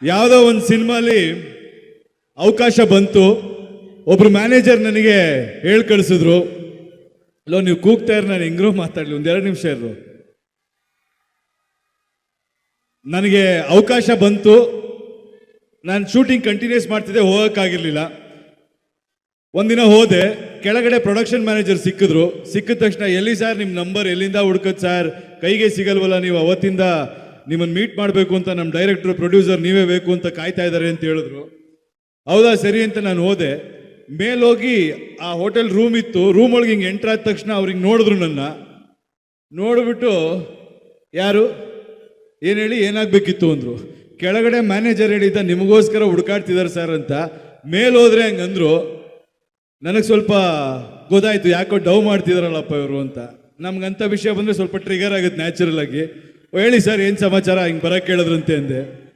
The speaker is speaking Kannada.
ಯಾವುದೋ ಒಂದು ಸಿನಿಮಾಲಿ ಅವಕಾಶ ಬಂತು. ಒಬ್ರು ಮ್ಯಾನೇಜರ್ ನನಗೆ ಹೇಳಿ ಕಳಿಸಿದ್ರು, ಅಲ್ಲೋ ನೀವು ಕೂಗ್ತಾ ಇರೋ ನಾನು ಹೆಂಗ್ರೋ ಮಾತಾಡಲಿ, ಒಂದೆರಡು ನಿಮಿಷ ಇರು. ನನಗೆ ಅವಕಾಶ ಬಂತು, ನಾನು ಶೂಟಿಂಗ್ ಕಂಟಿನ್ಯೂಸ್ ಮಾಡ್ತಿದ್ದೆ, ಹೋಗೋಕ್ಕಾಗಿರ್ಲಿಲ್ಲ. ಒಂದಿನ ಹೋದೆ, ಕೆಳಗಡೆ ಪ್ರೊಡಕ್ಷನ್ ಮ್ಯಾನೇಜರ್ ಸಿಕ್ಕಿದ್ರು. ಸಿಕ್ಕಿದ ತಕ್ಷಣ ಎಲ್ಲಿ ಸರ್ ನಿಮ್ಮ ನಂಬರ್ ಎಲ್ಲಿಂದ ಹುಡ್ಕದ್ ಸರ್, ಕೈಗೆ ಸಿಗಲ್ವಲ್ಲ, ನೀವು ಅವತ್ತಿಂದ ನಿಮ್ಮನ್ನು ಮೀಟ್ ಮಾಡಬೇಕು ಅಂತ ನಮ್ಮ ಡೈರೆಕ್ಟರ್ ಪ್ರೊಡ್ಯೂಸರ್ ನೀವೇ ಬೇಕು ಅಂತ ಕಾಯ್ತಾ ಇದ್ದಾರೆ ಅಂತ ಹೇಳಿದ್ರು. ಹೌದಾ ಸರಿ ಅಂತ ನಾನು ಹೋದೆ. ಮೇಲೋಗಿ ಆ ಹೋಟೆಲ್ ರೂಮ್ ಇತ್ತು, ರೂಮ್ ಒಳಗೆ ಹಿಂಗೆ ಎಂಟ್ರ್ ಆದ ತಕ್ಷಣ ಅವ್ರಿಗೆ ನೋಡಿದ್ರು. ನನ್ನ ನೋಡ್ಬಿಟ್ಟು ಯಾರು ಏನು ಹೇಳಿ ಏನಾಗಬೇಕಿತ್ತು ಅಂದರು. ಕೆಳಗಡೆ ಮ್ಯಾನೇಜರ್ ಹೇಳಿದ್ದ ನಿಮಗೋಸ್ಕರ ಹುಡುಕಾಡ್ತಿದ್ದಾರೆ ಸರ್ ಅಂತ. ಮೇಲೋದ್ರೆ ಹಂಗಂದ್ರು. ನನಗೆ ಸ್ವಲ್ಪ ಗೊತ್ತಾಯ್ತು, ಯಾಕೋ ಡವ್ ಮಾಡ್ತಿದಾರಲ್ಲಪ್ಪ ಇವರು ಅಂತ. ನಮ್ಗಂಥ ವಿಷಯ ಬಂದರೆ ಸ್ವಲ್ಪ ಟ್ರಿಗರ್ ಆಗುತ್ತೆ ನ್ಯಾಚುರಲ್ ಆಗಿ. ಹೇಳಿ ಸರ್ ಏನು ಸಮಾಚಾರ, ಹಿಂಗೆ ಬರೋಕ್ಕೆ ಕೇಳಿದ್ರಂತೆ ಅಂದೆ.